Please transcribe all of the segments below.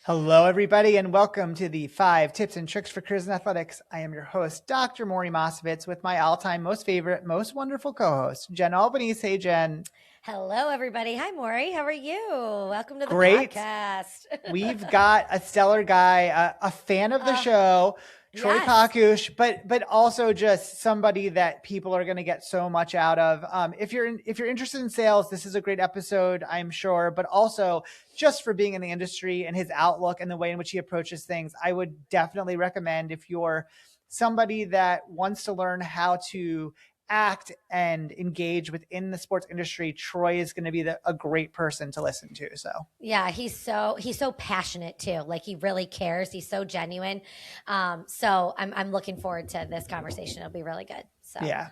Hello, everybody, and welcome to the 5 Tips and Tricks for Careers in Athletics. I am your host, Dr. Maury Mosovitz, with my all-time most favorite, most wonderful co-host, Jen Albanese. Hey, Jen. Hello, everybody. Hi, Maury. How are you? Welcome to the Great podcast. We've got a stellar guy, a fan of the show, Troy Pakusch, but also just somebody that people are going to get so much out of. If you're interested in sales, this is a great episode, I'm sure. But also, just for being in the industry and his outlook and the way in which he approaches things, I would definitely recommend, if you're somebody that wants to learn how to act and engage within the sports industry, Troy is going to be a great person to listen to. So yeah, he's so passionate too. Like, he really cares. He's so genuine. So I'm looking forward to this conversation. It'll be really good. So yeah.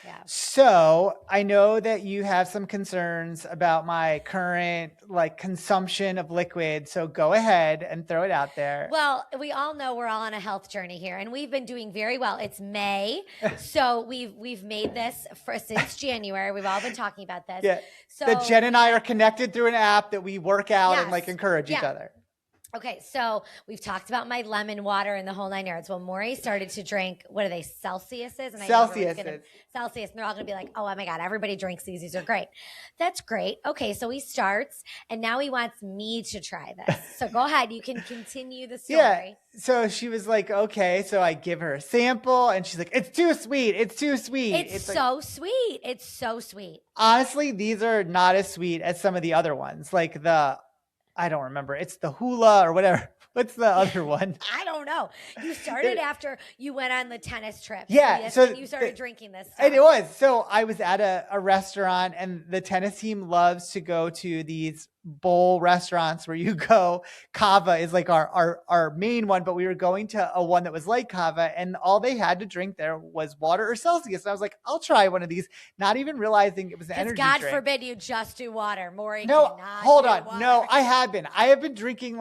Yeah. So I know that you have some concerns about my current consumption of liquid. So go ahead and throw it out there. Well, we all know we're all on a health journey here, and we've been doing very well. It's May, so we've made this since January. We've all been talking about this. Yeah. So that Jen and I are connected through an app that we work out and encourage each other. Okay, so we've talked about my lemon water and the whole 9 yards. Well, Maury started to drink, what are they, Celsiuses? And Celsius, and they're all going to be like, oh my God, everybody drinks these. These are great. That's great. Okay, so he starts, and now he wants me to try this. So go ahead, you can continue the story. Yeah, so she was like, okay, so I give her a sample, and she's like, it's too sweet. It's too sweet. It's so sweet. It's so sweet. Honestly, these are not as sweet as some of the other ones, like I don't remember. It's the hula or whatever. What's the other one? I don't know. You started after you went on the tennis trip. Yeah. So you started drinking this stuff. And it was. So I was at a restaurant, and the tennis team loves to go to these bowl restaurants where you go. Kava is like our main one, but we were going to a one that was like Kava, and all they had to drink there was water or Celsius. And I was like, I'll try one of these, not even realizing it was an energy God drink. forbid you just do water. Maury, no, hold on. Water. No, I have been drinking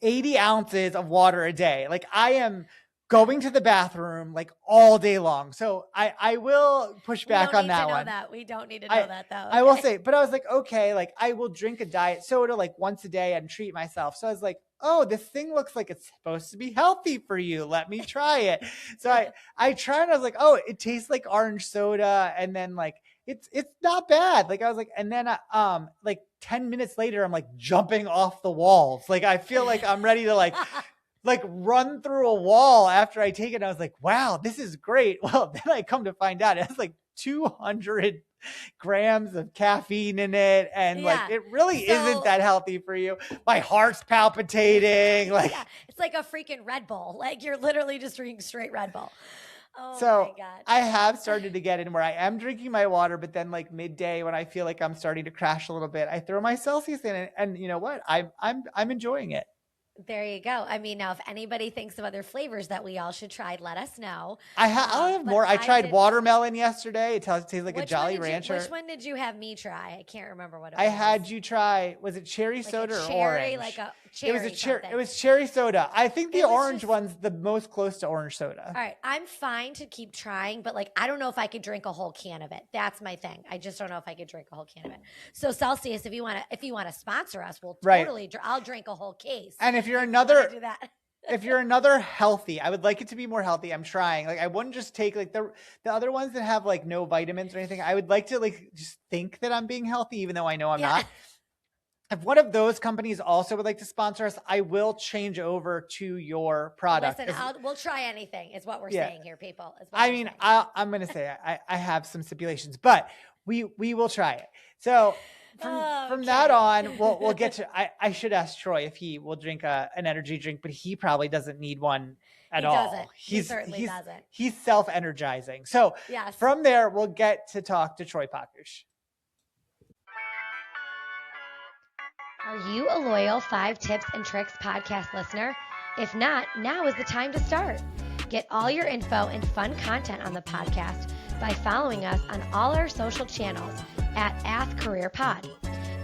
80 ounces of water a day. I am going to the bathroom all day long. So I will push back on that one. We don't need to know that though. Okay. I will say, but I was like, okay, I will drink a diet soda once a day and treat myself. So I was like, oh, this thing looks like it's supposed to be healthy for you. Let me try it. So I tried, and I was like, oh, it tastes like orange soda. And then it's not bad. I was like, and then 10 minutes later, I'm jumping off the walls. I feel like I'm ready to run through a wall after I take it. And I was like, wow, this is great. Well, then I come to find out it has 200 grams of caffeine in it. And it really isn't that healthy for you. My heart's palpitating. It's like a freaking Red Bull. You're literally just drinking straight Red Bull. Oh so my God. I have started to get in where I am drinking my water, but then midday when I feel like I'm starting to crash a little bit, I throw my Celsius in it, and you know what? I'm enjoying it. There you go. I mean, now if anybody thinks of other flavors that we all should try, let us know. I'll have more. I tried watermelon yesterday. It tastes like a Jolly Rancher. Which one did you have me try? I can't remember what it was. I had you try, was it cherry soda or orange? It was cherry soda. I think the orange one's the most close to orange soda. All right. I'm fine to keep trying, but I don't know if I could drink a whole can of it. That's my thing. I just don't know if I could drink a whole can of it. So Celsius, if you want to sponsor us, we'll totally, I'll drink a whole case. And if you're another healthy, I would like it to be more healthy. I'm trying. I wouldn't just take the other ones that have no vitamins or anything. I would like to just think that I'm being healthy, even though I know I'm not. If one of those companies also would like to sponsor us, I will change over to your product. Listen, we'll try anything is what we're saying here, people. I'm going to say I have some stipulations, but we will try it. So from that on, we'll get to, I should ask Troy if he will drink an energy drink, but he probably doesn't need one at all. Doesn't. He certainly doesn't. He's self-energizing. So from there, we'll get to talk to Troy Pakusch. Are you a loyal 5 Tips and Tricks podcast listener? If not, now is the time to start. Get all your info and fun content on the podcast by following us on all our social channels at @AthCareerPod.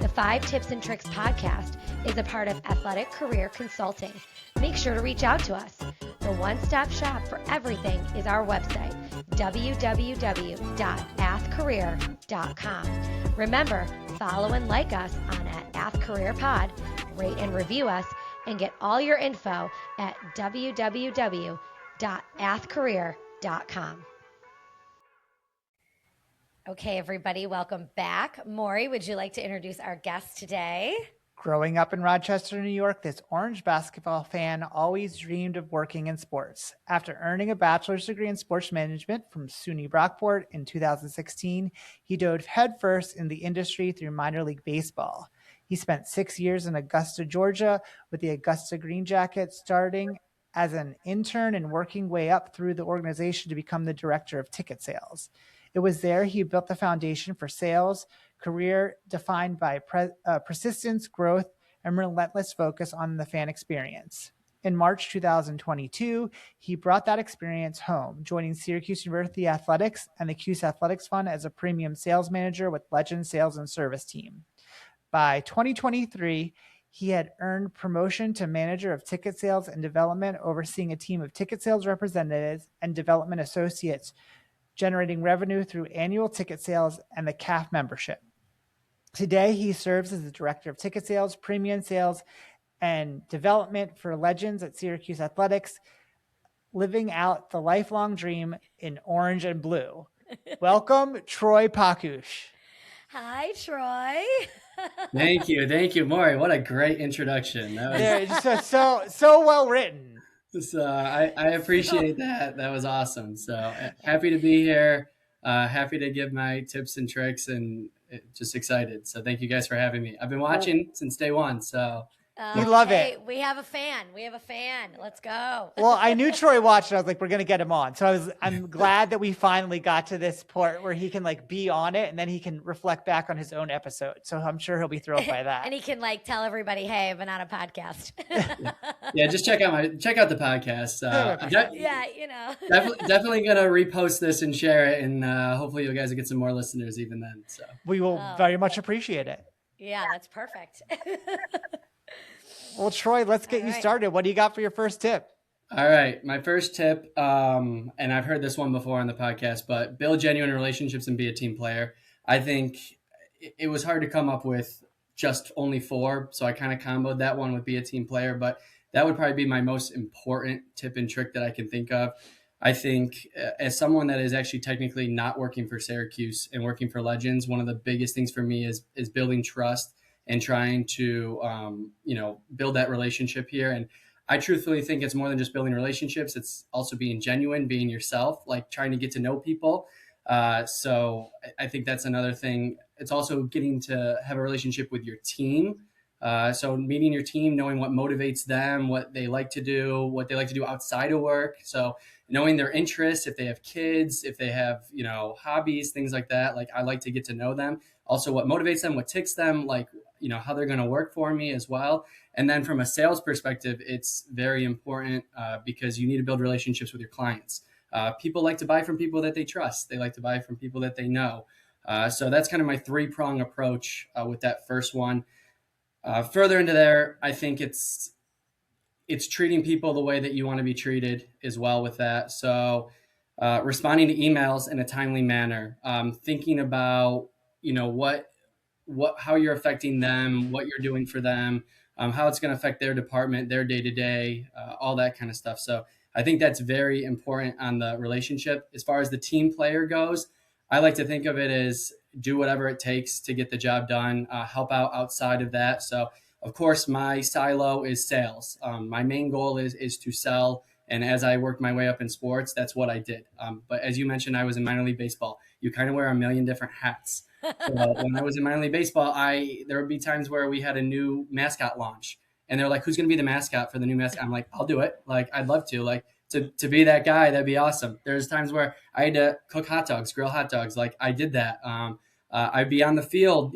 The 5 Tips and Tricks podcast is a part of Athletic Career Consulting. Make sure to reach out to us. The one-stop shop for everything is our website, www.athcareer.com. Remember, follow and like us on @AthCareerPod, rate and review us, and get all your info at www.athcareer.com. Okay, everybody, welcome back. Maury, would you like to introduce our guest today? Growing up in Rochester, New York, this Orange basketball fan always dreamed of working in sports. After earning a bachelor's degree in sports management from SUNY Brockport in 2016, he dove headfirst in the industry through minor league baseball. He spent 6 years in Augusta, Georgia with the Augusta Green Jackets, starting as an intern and working way up through the organization to become the director of ticket sales. It was there he built the foundation for sales, career defined by persistence, growth, and relentless focus on the fan experience. In March 2022, he brought that experience home, joining Syracuse University Athletics and the Cuse Athletics Fund as a premium sales manager with Legend Sales and Service Team. By 2023, he had earned promotion to manager of ticket sales and development, overseeing a team of ticket sales representatives and development associates, generating revenue through annual ticket sales and the CAF membership. Today, he serves as the director of ticket sales, premium sales, and development for Legends at Syracuse Athletics, living out the lifelong dream in orange and blue. Welcome, Troy Pakusch. Hi, Troy. Thank you, Maury. What a great introduction. That was so well written. So I appreciate that. That was awesome. So happy to be here. Happy to give my tips and tricks, and just excited. So thank you guys for having me. I've been watching since day one. So we love it. We have a fan. Let's go. Well, I knew Troy watched, and I was like, we're going to get him on. So I'm glad that we finally got to this part where he can be on it, and then he can reflect back on his own episode. So I'm sure he'll be thrilled by that. And he can tell everybody, hey, I've been on a podcast. yeah, just check out the podcast. Definitely going to repost this and share it. And hopefully you guys will get some more listeners even then. So we will very much appreciate it. Yeah, that's perfect. Well, Troy, let's get you started. What do you got for your first tip? All right. My first tip, and I've heard this one before on the podcast, but build genuine relationships and be a team player. I think it was hard to come up with just only 4. So I kind of comboed that one with be a team player, but that would probably be my most important tip and trick that I can think of. I think as someone that is actually technically not working for Syracuse and working for Legends, one of the biggest things for me is building trust and trying to, build that relationship here. And I truthfully think it's more than just building relationships. It's also being genuine, being yourself, trying to get to know people. So I think that's another thing. It's also getting to have a relationship with your team. So meeting your team, knowing what motivates them, what they like to do outside of work. So knowing their interests, if they have kids, if they have, hobbies, things like that. I like to get to know them. Also what motivates them, what ticks them, how they're going to work for me as well. And then from a sales perspective, it's very important because you need to build relationships with your clients. People like to buy from people that they trust. They like to buy from people that they know. So that's kind of my 3-prong approach with that first one. Further into there, I think it's treating people the way that you want to be treated as well with that. So responding to emails in a timely manner, thinking about, how you're affecting them, what you're doing for them, how it's going to affect their department, their day-to-day, all that kind of stuff. So I think that's very important on the relationship. As far as the team player goes, I like to think of it as do whatever it takes to get the job done, help out outside of that. So of course, my silo is sales. My main goal is to sell. And as I worked my way up in sports, that's what I did. But as you mentioned, I was in minor league baseball. You kind of wear a million different hats. So when I was in minor league baseball, there would be times where we had a new mascot launch. And they're like, who's going to be the mascot for the new mascot? I'm like, I'll do it. I'd love to. To be that guy, that'd be awesome. There's times where I had to cook hot dogs, grill hot dogs. I did that. I'd be on the field,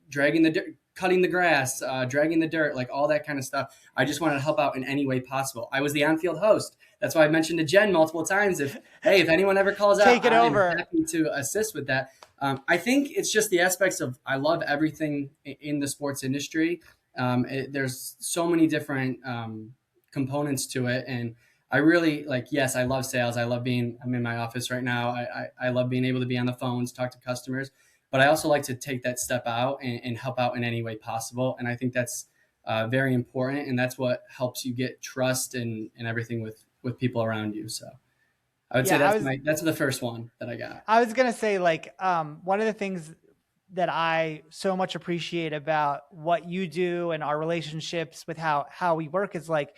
dragging the dirt, cutting the grass, dragging the dirt, all that kind of stuff. I just wanted to help out in any way possible. I was the on-field host. That's why I mentioned to Jen multiple times. If anyone ever calls out, take it over. I'm happy to assist with that. I think it's just the aspects of I love everything in the sports industry. There's so many different components to it, and I really yes, I love sales. I'm in my office right now. I love being able to be on the phones, talk to customers, but I also like to take that step out and help out in any way possible. And I think that's very important. And that's what helps you get trust and everything with people around you. So I would say that's the first one that I got. I was going to say, like, one of the things that I so much appreciate about what you do and our relationships with how we work is, like,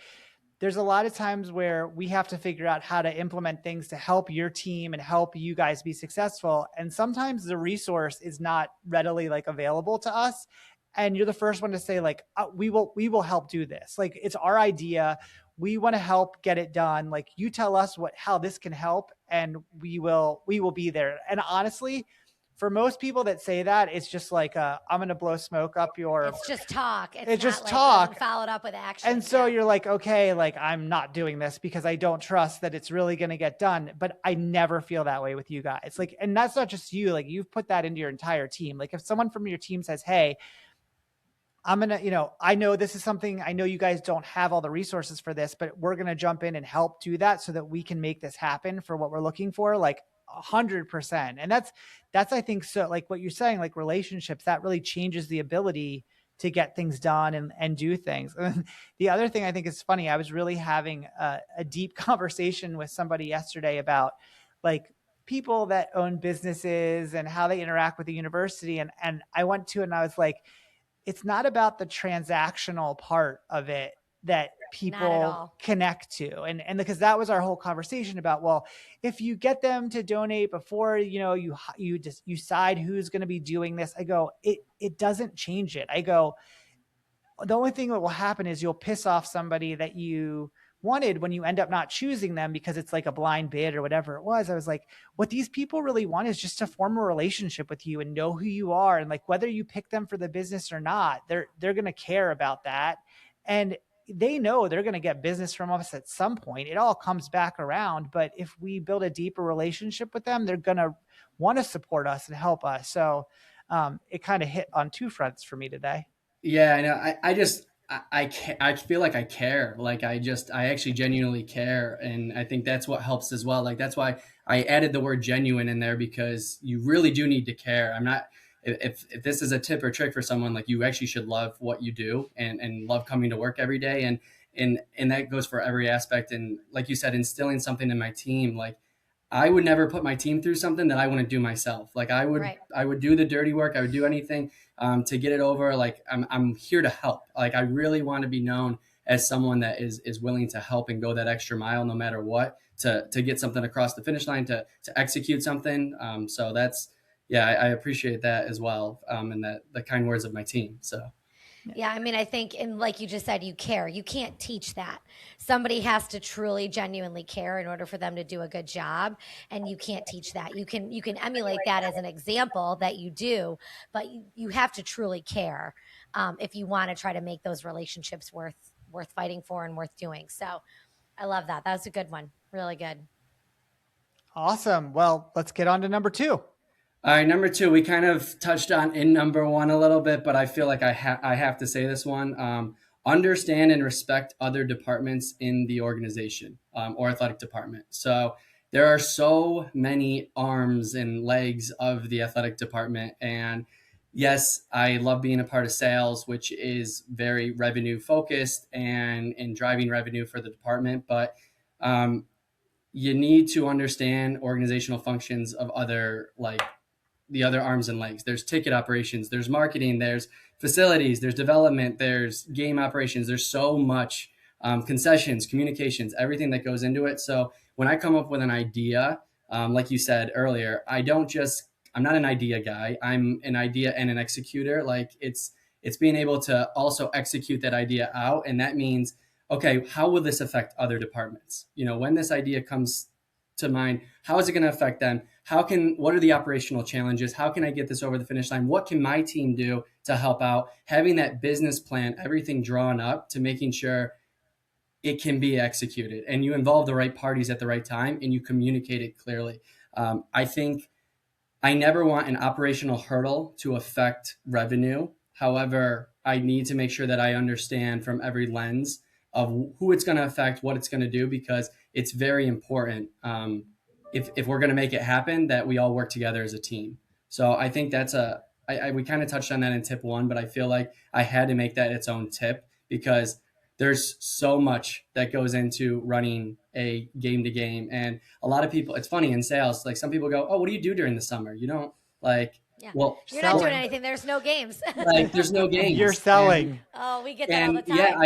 there's a lot of times where we have to figure out how to implement things to help your team and help you guys be successful. And sometimes the resource is not readily like available to us. And you're the first one to say, like, we will help do this. Like, it's our idea. We want to help get it done. Like, you tell us how this can help, and we will be there. And honestly, for most people that say that, it's just like, I'm going to blow smoke up your... It's just talk. It's just talk. Followed up with action. And so you're like, okay, like, I'm not doing this because I don't trust that it's really going to get done. But I never feel that way with you guys. Like, and that's not just you. Like, you've put that into your entire team. Like, if someone from your team says, hey, I'm going to, I know this is something, I know you guys don't have all the resources for this, but we're going to jump in and help do that so that we can make this happen for what we're looking for. Like, 100%. And that's, I think, so like what you're saying, like relationships, that really changes the ability to get things done and do things. And the other thing I think is funny, I was really having a deep conversation with somebody yesterday about like people that own businesses and how they interact with the university. And I went to it and I was like, it's not about the transactional part of it that people connect to. And because that was our whole conversation about, well, if you get them to donate before, you decide who's going to be doing this, I go, it doesn't change it. I go, the only thing that will happen is you'll piss off somebody that you wanted when you end up not choosing them because it's like a blind bid or whatever it was. I was like, what these people really want is just to form a relationship with you and know who you are. And like, whether you pick them for the business or not, they're going to care about that. And they know they're going to get business from us at some point. It all comes back around. But if we build a deeper relationship with them, they're going to want to support us and help us. So it kind of hit on two fronts for me today. Yeah, I know. I feel like I care. Like I actually genuinely care. And I think that's what helps as well. Like, that's why I added the word genuine in there, because you really do need to care. If this is a tip or trick for someone, like, you actually should love what you do and love coming to work every day. And that goes for every aspect. And like you said, instilling something in my team, like, I would never put my team through something that I wouldn't do myself. Like I would do the dirty work. I would do anything to get it over. Like I'm here to help. Like I really want to be known as someone that is willing to help and go that extra mile, no matter what, to get something across the finish line, to execute something. So that's, yeah, I appreciate that as well. And the kind words of my team. So. Yeah, I mean, I think, and like you just said, you care. You can't teach that. Somebody has to truly, genuinely care in order for them to do a good job, and you can't teach that. You can emulate that as an example that you do, but you have to truly care if you want to try to make those relationships worth fighting for and worth doing. So I love that. That was a good one. Really good. Awesome. Well, let's get on to number 2. All right, number 2, we kind of touched on in number 1 a little bit, but I feel like I have to say this one. Understand and respect other departments in the organization or athletic department. So there are so many arms and legs of the athletic department. And yes, I love being a part of sales, which is very revenue focused and driving revenue for the department. But you need to understand organizational functions of the other arms and legs. There's ticket operations, there's marketing, there's facilities, there's development, there's game operations. There's so much concessions, communications, everything that goes into it. So when I come up with an idea, like you said earlier, I'm not an idea guy. I'm an idea and an executor. Like it's being able to also execute that idea out. And that means, okay, how will this affect other departments? When this idea comes to mind, how is it going to affect them? What are the operational challenges? How can I get this over the finish line? What can my team do to help out? Having that business plan, everything drawn up to making sure it can be executed, and you involve the right parties at the right time and you communicate it clearly. I think I never want an operational hurdle to affect revenue. However, I need to make sure that I understand from every lens of who it's going to affect, what it's going to do, because it's very important. If we're going to make it happen, that we all work together as a team. So I think that's we kind of touched on that in tip 1, but I feel like I had to make that its own tip, because there's so much that goes into running a game to game. And a lot of people, it's funny in sales, like some people go, oh, what do you do during the summer? You don't like, Yeah. well, You're not doing selling. anything. There's no games. like there's no games. You're selling. Oh, we get that all the And time. yeah,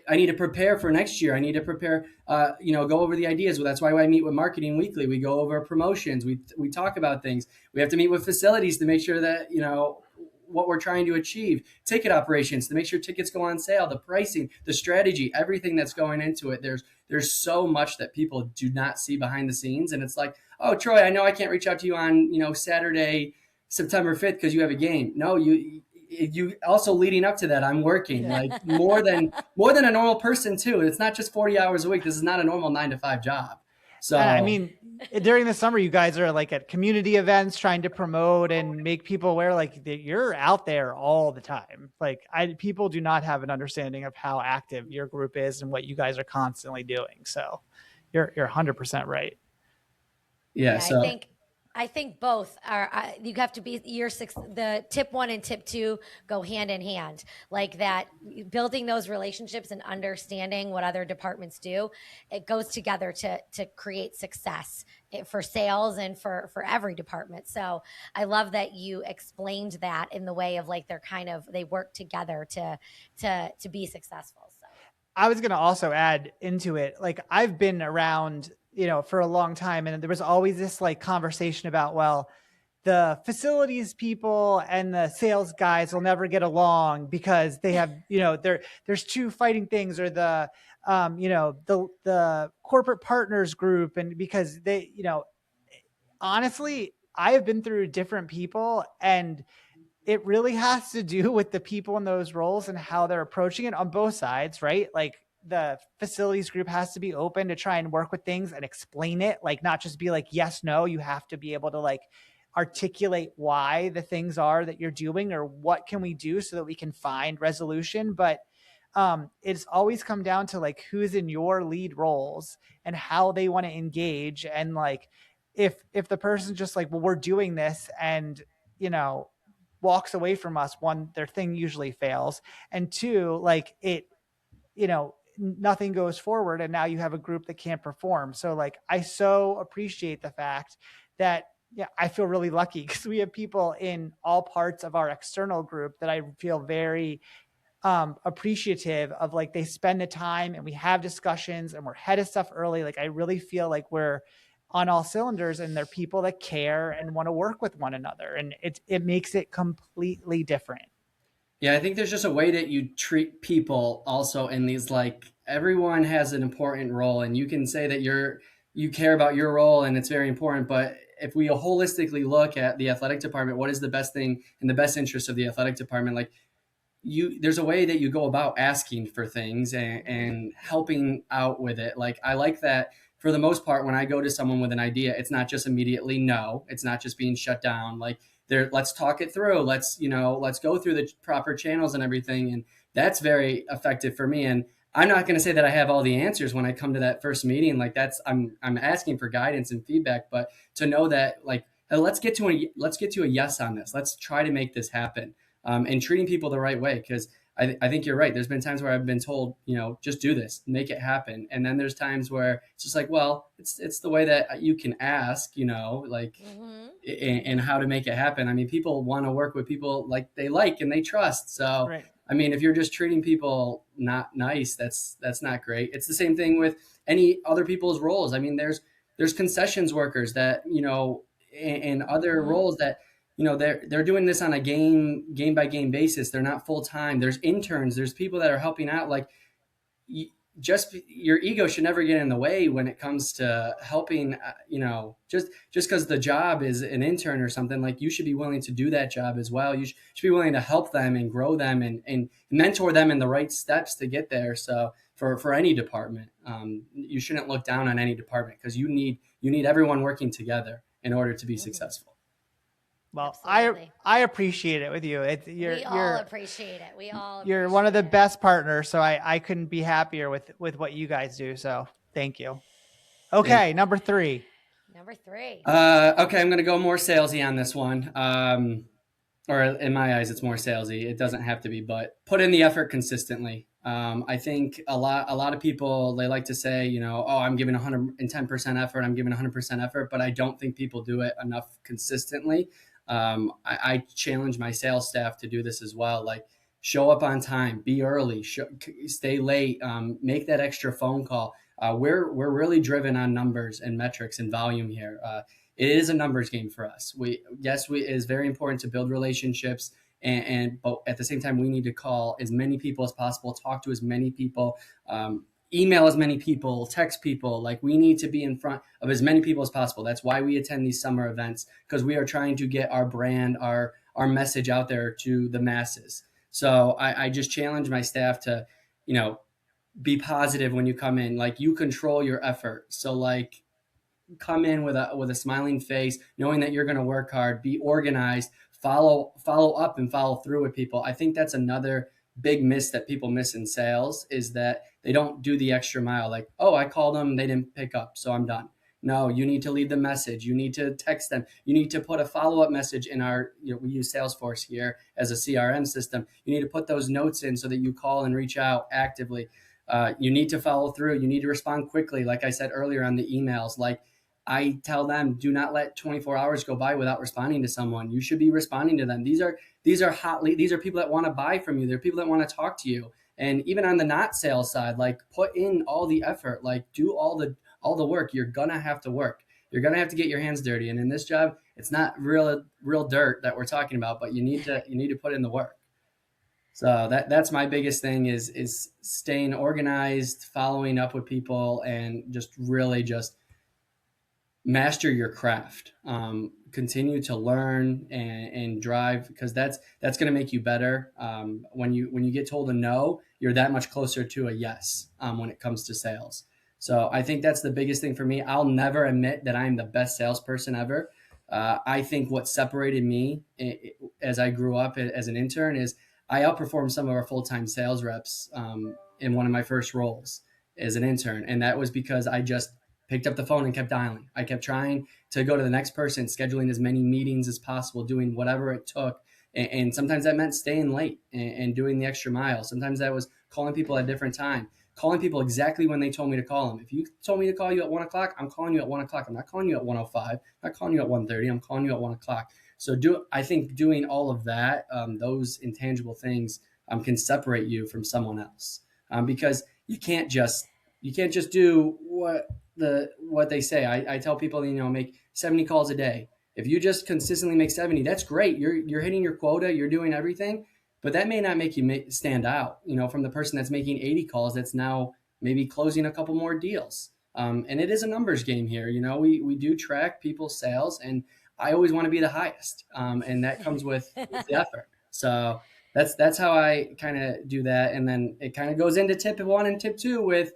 I need to prepare for next year. I need to prepare, go over the ideas. Well, that's why I meet with marketing weekly. We go over promotions. We talk about things. We have to meet with facilities to make sure that, what we're trying to achieve, ticket operations to make sure tickets go on sale, the pricing, the strategy, everything that's going into it. There's so much that people do not see behind the scenes. And it's like, oh, Troy, I know I can't reach out to you on, Saturday, September 5th, because you have a game. No, you also leading up to that, I'm working like more than a normal person too. It's not just 40 hours a week. This is not a normal 9-to-5 job. So I mean, during the summer, you guys are like at community events trying to promote and make people aware, like you're out there all the time. Like people do not have an understanding of how active your group is and what you guys are constantly doing. So you're 100% right. Yeah. So I think both are, you have to be the tip 1 and tip 2 go hand in hand, like that, building those relationships and understanding what other departments do. It goes together to create success for sales and for every department. So I love that you explained that in the way of like, they work together to be successful. So I was going to also add into it, like I've been around, for a long time. And there was always this like conversation about, well, the facilities people and the sales guys will never get along because they have, there's two fighting things, or the corporate partners group. And because they, honestly, I have been through different people, and it really has to do with the people in those roles and how they're approaching it on both sides, right? Like the facilities group has to be open to try and work with things and explain it, like not just be like, yes, no, you have to be able to like articulate why the things are that you're doing, or what can we do so that we can find resolution. But it's always come down to like who's in your lead roles and how they want to engage. And like, if the person's just like, well, we're doing this, and, walks away from us, one, their thing usually fails. And two, like nothing goes forward, and now you have a group that can't perform. So like, I so appreciate the fact that, I feel really lucky because we have people in all parts of our external group that I feel very appreciative of. Like they spend the time and we have discussions and we're ahead of stuff early. Like I really feel like we're on all cylinders, and they're people that care and want to work with one another. And it makes it completely different. Yeah, I think there's just a way that you treat people also in these, like everyone has an important role, and you can say that you care about your role and it's very important. But if we holistically look at the athletic department, what is the best thing in the best interest of the athletic department? Like there's a way that you go about asking for things and helping out with it. Like I like that for the most part, when I go to someone with an idea, it's not just immediately no, it's not just being shut down. Like let's talk it through. Let's go through the proper channels and everything. And that's very effective for me. And I'm not going to say that I have all the answers when I come to that first meeting. Like I'm asking for guidance and feedback, but to know that like, hey, let's get to a yes on this. Let's try to make this happen. And treating people the right way. Cause I think you're right. There's been times where I've been told, just do this, make it happen. And then there's times where it's just like, well, it's the way that you can ask, like, and how to make it happen. I mean, people want to work with people like they like and they trust. So, right. I mean, if you're just treating people not nice, that's not great. It's the same thing with any other people's roles. I mean, there's concessions workers that, and other roles that, they're doing this on a game by game basis. They're not full time. There's interns. There's people that are helping out. Like, just your ego should never get in the way when it comes to helping. Just because the job is an intern or something, like you should be willing to do that job as well. You should be willing to help them and grow them and mentor them in the right steps to get there. So for any department, you shouldn't look down on any department, because you need everyone working together in order to be successful. Well, absolutely. I appreciate it with you. We all appreciate it. You're one of the best partners, so I couldn't be happier with what you guys do. So thank you. Okay, yeah. Number three. Okay, I'm going to go more salesy on this one. Or in my eyes, it's more salesy. It doesn't have to be, but put in the effort consistently. I think a lot of people, they like to say, you know, oh, I'm giving 110% effort, I'm giving 100% effort, but I don't think people do it enough consistently. I challenge my sales staff to do this as well. Like, show up on time, be early, stay late, make that extra phone call. We're really driven on numbers and metrics and volume here. It is a numbers game for us. It is very important to build relationships, but at the same time, we need to call as many people as possible, talk to as many people, email as many people, text people. Like, we need to be in front of as many people as possible. That's why we attend these summer events, because we are trying to get our brand, our message out there to the masses. So I just challenge my staff to, you know, be positive when you come in. Like, you control your effort. So, like, come in with a smiling face, knowing that you're going to work hard, be organized, follow up and follow through with people. I think that's another big miss that people miss in sales, is that they don't do the extra mile. Like, oh, I called them, they didn't pick up, so I'm done. No, you need to leave the message. You need to text them. You need to put a follow-up message in our, we use Salesforce here as a CRM system. You need to put those notes in so that you call and reach out actively. You need to follow through. You need to respond quickly. Like I said earlier on the emails, like, I tell them, do not let 24 hours go by without responding to someone. You should be responding to them. These are people that want to buy from you. They're people that want to talk to you. And even on the not sales side, like, put in all the effort, like, do all the work. You're going to have to work. You're going to have to get your hands dirty. And in this job, it's not real dirt that we're talking about, but you need to put in the work. So that's my biggest thing is staying organized, following up with people, and just really just master your craft. Continue to learn and drive, because that's going to make you better. When you get told a no, you're that much closer to a yes when it comes to sales. So I think that's the biggest thing for me. I'll never admit that I'm the best salesperson ever. I think what separated me as I grew up as an intern is I outperformed some of our full-time sales reps in one of my first roles as an intern. And that was because I just picked up the phone and kept dialing. I kept trying to go to the next person, scheduling as many meetings as possible, doing whatever it took. And sometimes that meant staying late and doing the extra mile. Sometimes that was calling people at a different time, calling people exactly when they told me to call them. If you told me to call you at 1 o'clock, I'm calling you at 1 o'clock. I'm not calling you at 1:05. I'm not calling you at 1:30. I'm calling you at 1 o'clock. So I think doing all of that, those intangible things can separate you from someone else, because you can't just do what they say. I tell people, make 70 calls a day. If you just consistently make 70, that's great. You're hitting your quota. You're doing everything, but that may not make you stand out, from the person that's making 80 calls. That's now maybe closing a couple more deals. And it is a numbers game here. We do track people's sales, and I always want to be the highest. And that comes with the effort. So that's how I kind of do that. And then it kind of goes into tip 1 and tip 2 with,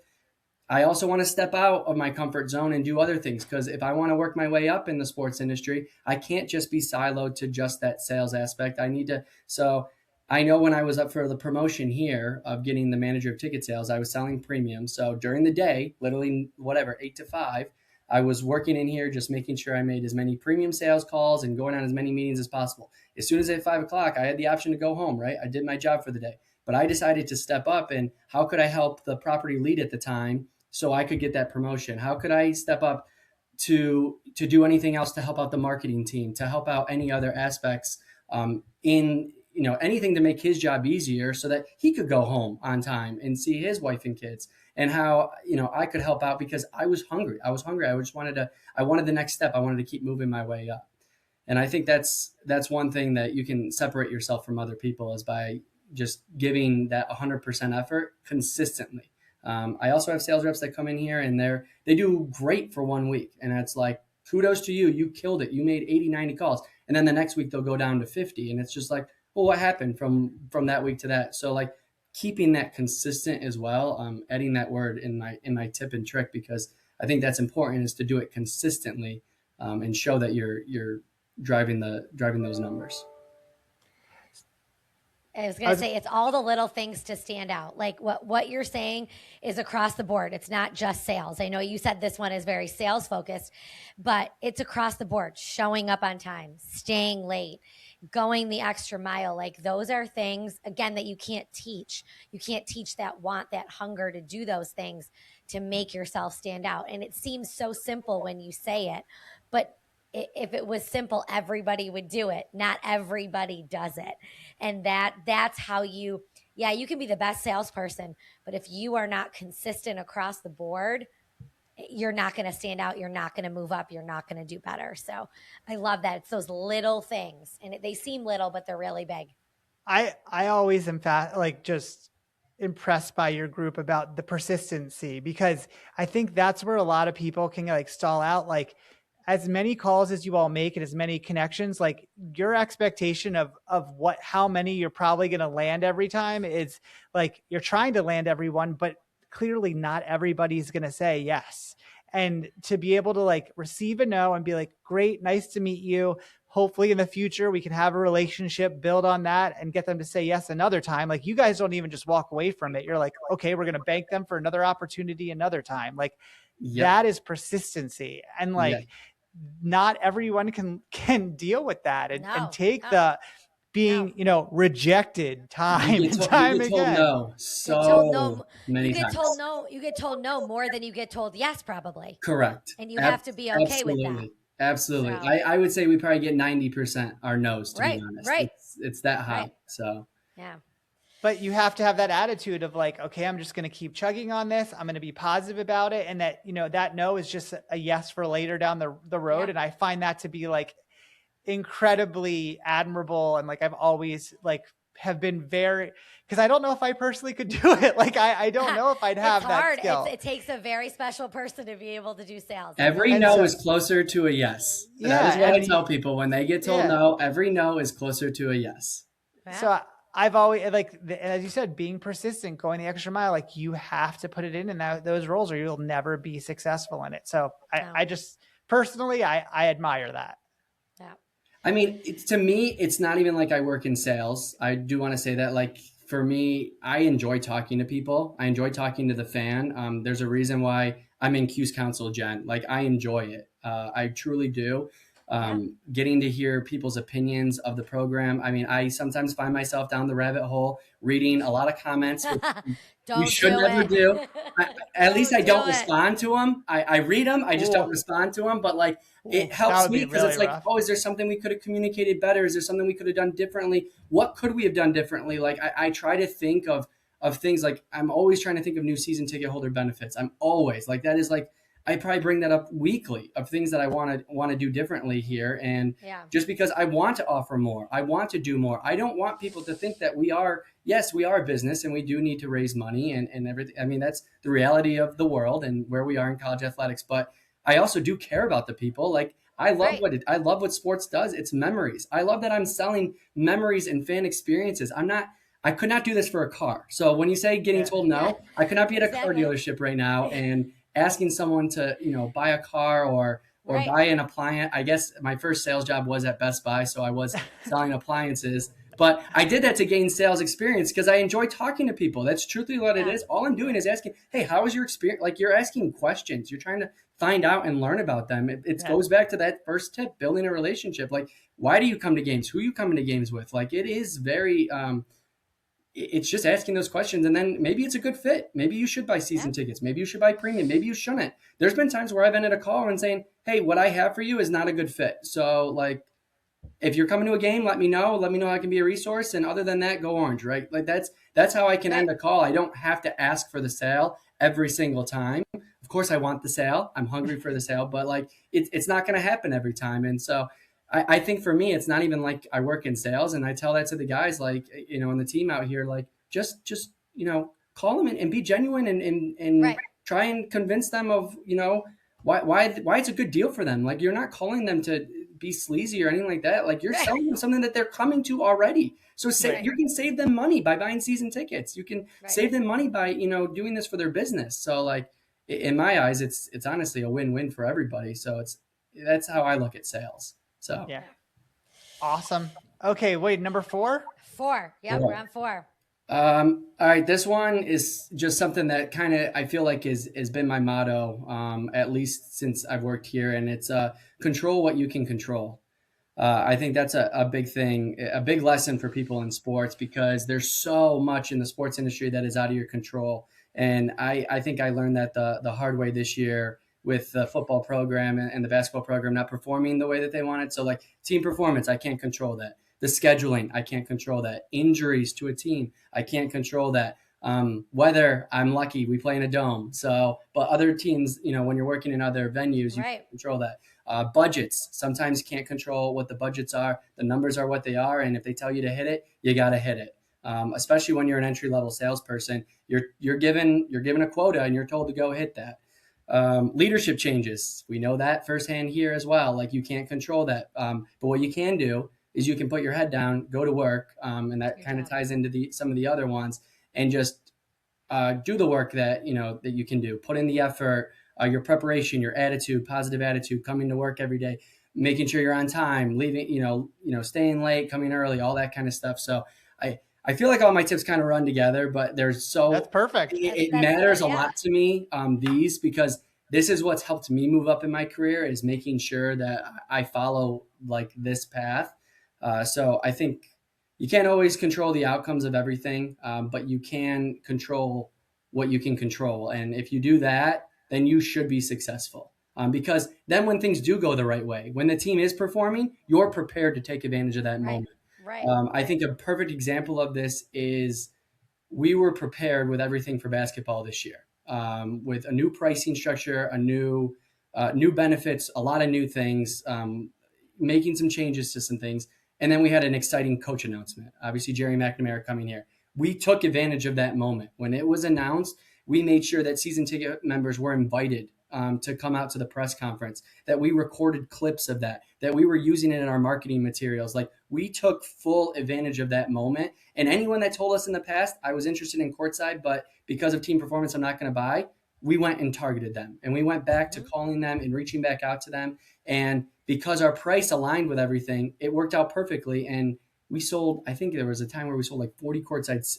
I also want to step out of my comfort zone and do other things, because if I want to work my way up in the sports industry, I can't just be siloed to just that sales aspect. I need to. So I know when I was up for the promotion here of getting the manager of ticket sales, I was selling premium. So during the day, literally 8 to 5, I was working in here, just making sure I made as many premium sales calls and going on as many meetings as possible. As soon as at 5 o'clock, I had the option to go home, right? I did my job for the day, but I decided to step up, and how could I help the property lead at the time so I could get that promotion? How could I step up to do anything else to help out the marketing team, to help out any other aspects in anything to make his job easier so that he could go home on time and see his wife and kids, and how I could help out because I was hungry. I just wanted the next step. I wanted to keep moving my way up. And I think that's one thing that you can separate yourself from other people, is by just giving that 100% effort consistently. I also have sales reps that come in here and they do great for 1 week. And it's like, kudos to you. You killed it. You made 80, 90 calls. And then the next week they'll go down to 50. And it's just like, well, what happened from that week to that? So like keeping that consistent as well, adding that word in my tip and trick, because I think that's important, is to do it consistently and show that you're driving those numbers. I was going to say, it's all the little things to stand out. Like what you're saying is across the board. It's not just sales. I know you said this one is very sales focused, but it's across the board. Showing up on time, staying late, going the extra mile. Like those are things, again, that you can't teach. You can't teach that want, that hunger to do those things to make yourself stand out. And it seems so simple when you say it, but if it was simple, everybody would do it. Not everybody does it. And that's how you can be the best salesperson, but if you are not consistent across the board, you're not going to stand out. You're not going to move up. You're not going to do better. So I love that. It's those little things, and they seem little, but they're really big. I always am just impressed by your group about the persistency, because I think that's where a lot of people can like stall out. Like as many calls as you all make and as many connections, like your expectation of how many you're probably going to land every time is like, you're trying to land everyone, but clearly not everybody's going to say yes. And to be able to like receive a no and be like, great, nice to meet you. Hopefully in the future, we can have a relationship, build on that, and get them to say yes another time. Like you guys don't even just walk away from it. You're like, okay, we're going to bank them for another opportunity another time. Like that is persistency. And like, not everyone can deal with that and take the being, rejected time and time again. No, so many times. You get told no more than you get told yes, probably. Correct. And you have to be okay with that. Absolutely. So, I would say we probably get 90% are no's, to be honest. Right. It's that high. Right. So yeah. But you have to have that attitude of like, okay, I'm just going to keep chugging on this. I'm going to be positive about it. And that, that no is just a yes for later down the road. Yeah. And I find that to be like incredibly admirable. And like, I've always like have been because I don't know if I personally could do it. Like, I don't know if I'd have that skill. It takes a very special person to be able to do sales. Every no is closer to a yes. Yeah, that is what I tell people when they get told no. Every no is closer to a yes. Wow. So I've always as you said, being persistent, going the extra mile, like you have to put it in those roles or you'll never be successful in it. So I just personally, I admire that. Yeah. I mean, to me, it's not even like I work in sales. I do want to say that, like, for me, I enjoy talking to people. I enjoy talking to the fan. There's a reason why I'm in Q's Council Gen. Like, I enjoy it. I truly do. Getting to hear people's opinions of the program. I mean, I sometimes find myself down the rabbit hole reading a lot of comments. You should never do. At least I don't respond to them. I read them. I just don't respond to them. But like, it helps me because it's like, oh, is there something we could have communicated better? Is there something we could have done differently? What could we have done differently? Like, I try to think of things. Like, I'm always trying to think of new season ticket holder benefits. I'm always like, that is like, I probably bring that up weekly of things that I want to do differently here. And just because I want to offer more, I want to do more. I don't want people to think that we are a business and we do need to raise money and everything. I mean, that's the reality of the world and where we are in college athletics. But I also do care about the people. Like, I love I love what sports does. It's memories. I love that I'm selling memories and fan experiences. I could not do this for a car. So when you say getting told no, I could not be at a car dealership right now and asking someone to, buy a car or buy an appliance. I guess my first sales job was at Best Buy, so I was selling appliances. But I did that to gain sales experience because I enjoy talking to people. That's truthfully what it is. All I'm doing is asking, hey, how was your experience? Like, you're asking questions. You're trying to find out and learn about them. It goes back to that first tip, building a relationship. Like, why do you come to games? Who are you coming to games with? Like, it is very it's just asking those questions, and then maybe it's a good fit. Maybe you should buy season tickets. Maybe you should buy premium. Maybe you shouldn't. There's been times where I've ended a call and saying, hey, what I have for you is not a good fit. So, like, if you're coming to a game, let me know. Let me know I can be a resource. And other than that, go Orange, right? Like, that's how I can end a call. I don't have to ask for the sale every single time. Of course, I want the sale. I'm hungry for the sale, but like, it's not going to happen every time. And so I think for me, it's not even like I work in sales, and I tell that to the guys, like, and the team out here, like, just call them and be genuine and try and convince them of, why it's a good deal for them. Like, you're not calling them to be sleazy or anything like that. Like, you're selling them something that they're coming to already. So you can save them money by buying season tickets. You can save them money by, doing this for their business. So, like, in my eyes, it's honestly a win-win for everybody. So that's how I look at sales. So yeah. Awesome. Okay. Wait, number 4? 4. Yeah, we're on 4. All right. This one is just something that kind of, I feel like has been my motto, at least since I've worked here, and it's, control what you can control. I think that's a big thing, a big lesson for people in sports, because there's so much in the sports industry that is out of your control. And I think I learned that the hard way this year with the football program and the basketball program not performing the way that they wanted. So like team performance, I can't control that. The scheduling, I can't control that. Injuries to a team, I can't control that. Weather, I'm lucky, we play in a dome. So, but other teams, when you're working in other venues, you Right. can't control that. Budgets, sometimes can't control what the budgets are. The numbers are what they are, and if they tell you to hit it, you got to hit it. Especially when you're an entry level salesperson, you're given a quota and you're told to go hit that. Leadership changes, we know that firsthand here as well. Like you can't control that, but what you can do is you can put your head down, go to work, and that kind of ties into some of the other ones, and just do the work that you can do. Put in the effort, your preparation, your attitude, positive attitude, coming to work every day, making sure you're on time, leaving, staying late, coming early, all that kind of stuff. So I feel like all my tips kind of run together, but That's perfect. It That's matters good, a yeah. lot to me, because this is what's helped me move up in my career, is making sure that I follow like this path. So I think you can't always control the outcomes of everything, but you can control what you can control. And if you do that, then you should be successful. Because then when things do go the right way, when the team is performing, you're prepared to take advantage of that moment. Right. I think a perfect example of this is we were prepared with everything for basketball this year, with a new pricing structure, a new benefits, a lot of new things, making some changes to some things. And then we had an exciting coach announcement. Obviously, Jerry McNamara coming here. We took advantage of that moment. When it was announced, we made sure that season ticket members were invited to come out to the press conference, that we recorded clips of that we were using it in our marketing materials. Like we took full advantage of that moment. And anyone that told us in the past, I was interested in courtside, but because of team performance, I'm not going to buy, we went and targeted them. And we went back to calling them and reaching back out to them. And because our price aligned with everything, it worked out perfectly. And we sold, I think there was a time where we sold like 40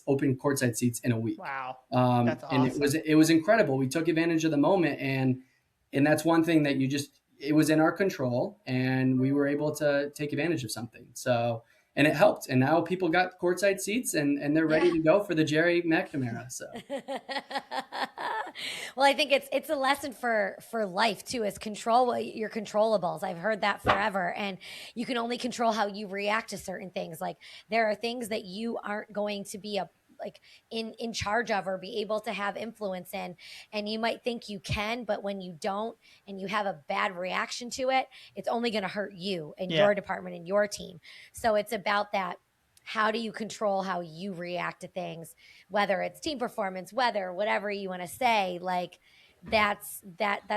open courtside seats in a week. Wow. That's awesome. And it was incredible. We took advantage of the moment, and that's one thing that it was in our control, and we were able to take advantage of something. So, and it helped. And now people got courtside seats and they're ready to go for the Jerry McNamara. So Well, I think it's a lesson for life too, is control your controllables. I've heard that forever, and you can only control how you react to certain things. Like there are things that you aren't going to be in charge of or be able to have influence in, and you might think you can, but when you don't and you have a bad reaction to it, it's only going to hurt you and your department and your team. So it's about that. How do you control how you react to things, whether it's team performance, weather, whatever you want to say? Like that's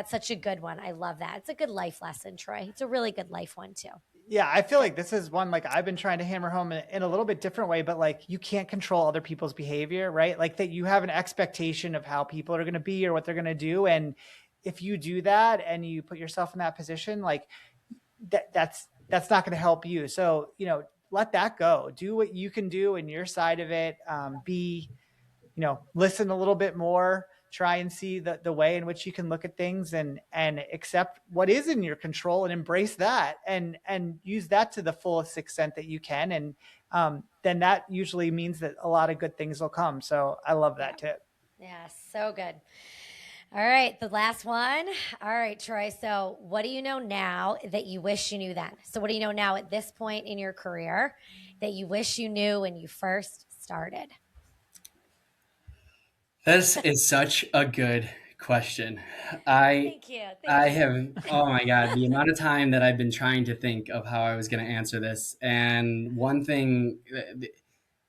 such a good one. I love that. It's a good life lesson, Troy. It's a really good life one too. Yeah, I feel like this is one like I've been trying to hammer home in a little bit different way, but like you can't control other people's behavior, right? Like that you have an expectation of how people are going to be or what they're going to do. And if you do that and you put yourself in that position, like that's not going to help you. So, let that go. Do what you can do in your side of it. Listen a little bit more, try and see the way in which you can look at things and accept what is in your control and embrace that and use that to the fullest extent that you can. And then that usually means that a lot of good things will come. So I love that tip. Yeah, so good. All right, the last one. All right, Troy. So what do you know now that you wish you knew then? So what do you know now at this point in your career that you wish you knew when you first started? This is such a good question. Thank you. I have, oh my God, the amount of time that I've been trying to think of how I was going to answer this. And one thing,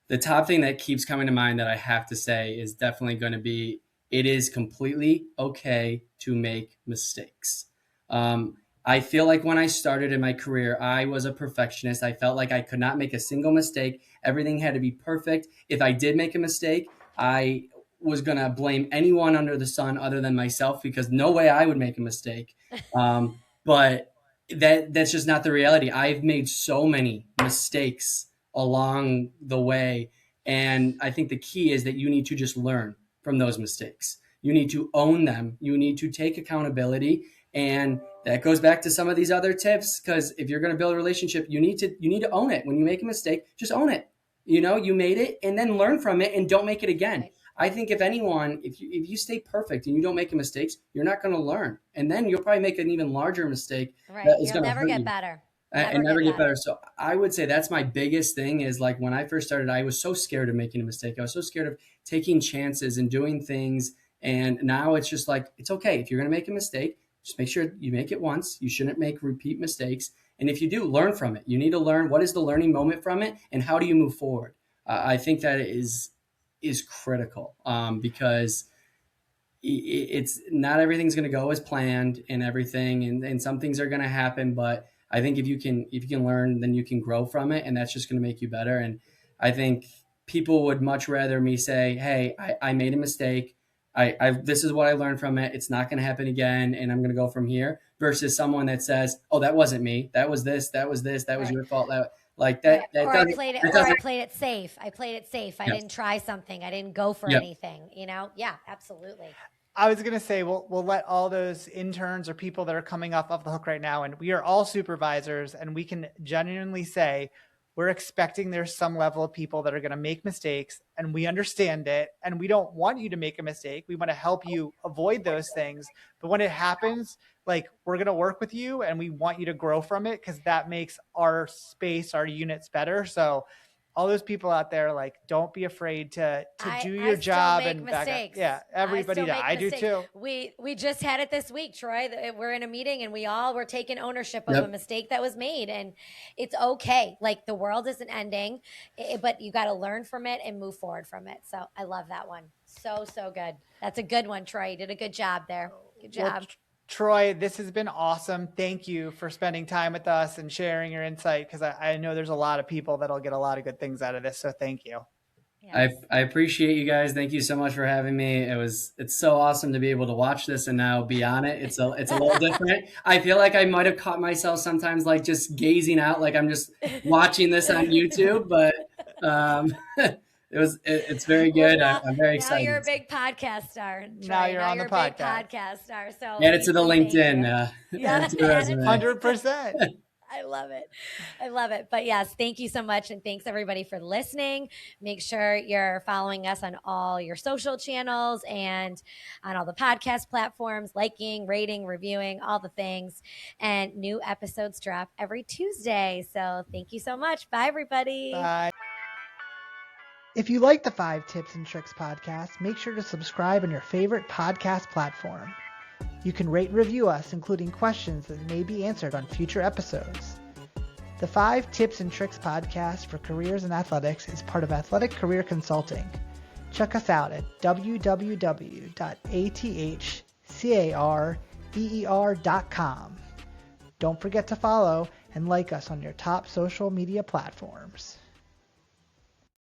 the top thing that keeps coming to mind that I have to say is definitely going to be, it is completely okay to make mistakes. I feel like when I started in my career, I was a perfectionist. I felt like I could not make a single mistake. Everything had to be perfect. If I did make a mistake, I was going to blame anyone under the sun other than myself, because no way I would make a mistake. But that's just not the reality. I've made so many mistakes along the way. And I think the key is that you need to just learn from those mistakes. You need to own them. You need to take accountability And that goes back to some of these other tips, because if you're going to build a relationship, you need to own it. When you make a mistake, just own it. You made it, and then learn from it and don't make it again. Right. I think if you stay perfect and you don't make mistakes, you're not going to learn. And then you'll probably make an even larger mistake. Right. That is You'll going to never hurt get you. better. And never get better. So I would say that's my biggest thing is, like, when I first started, I was so scared of making a mistake. I was so scared of taking chances and doing things. And now it's just like, it's okay. If you're going to make a mistake, just make sure you make it once. You shouldn't make repeat mistakes. And if you do, learn from it. You need to learn what is the learning moment from it and how do you move forward. I think that is critical, because it's not everything's going to go as planned and everything, and some things are going to happen. But I think if you can learn, then you can grow from it, and that's just going to make you better. And I think people would much rather me say, hey, I made a mistake. This is what I learned from it. It's not going to happen again, and I'm going to go from here, versus someone that says, oh, that wasn't me. That was this. That was your fault. I played it safe. I didn't try something. I didn't go for anything, Yeah, absolutely. I was going to say, we'll let all those interns or people that are coming off the hook right now, and we are all supervisors, and we can genuinely say we're expecting there's some level of people that are going to make mistakes, and we understand it, and we don't want you to make a mistake. We want to help you avoid those things. But when it happens, like, we're going to work with you, and we want you to grow from it, because that makes our space, our units better. So all those people out there, like, don't be afraid to do your job and back up. Yeah, everybody does. I do too. We just had it this week, Troy. We're in a meeting and we all were taking ownership of a mistake that was made, and it's okay. Like, the world isn't ending, but you got to learn from it and move forward from it. So I love that one. So good. That's a good one, Troy. You did a good job there. Good job. Well, Troy, this has been awesome. Thank you for spending time with us and sharing your insight, because I know there's a lot of people that'll get a lot of good things out of this. So thank you. Yeah. I appreciate you guys. Thank you so much for having me. It's so awesome to be able to watch this and now be on it. It's a little different. I feel like I might have caught myself sometimes, like, just gazing out, like I'm just watching this on YouTube, but it's very good. I'm very excited. Now you're a big podcast star. Troy. Now you're on the podcast. Big podcast star. So add it to the LinkedIn. Yeah, 100%. I love it. But yes, thank you so much. And thanks everybody for listening. Make sure you're following us on all your social channels and on all the podcast platforms, liking, rating, reviewing, all the things. And new episodes drop every Tuesday. So thank you so much. Bye, everybody. Bye. If you like the 5 Tips and Tricks podcast, make sure to subscribe on your favorite podcast platform. You can rate and review us, including questions that may be answered on future episodes. The 5 Tips and Tricks podcast for careers in athletics is part of Athletic Career Consulting. Check us out at www.athcareer.com. Don't forget to follow and like us on your top social media platforms.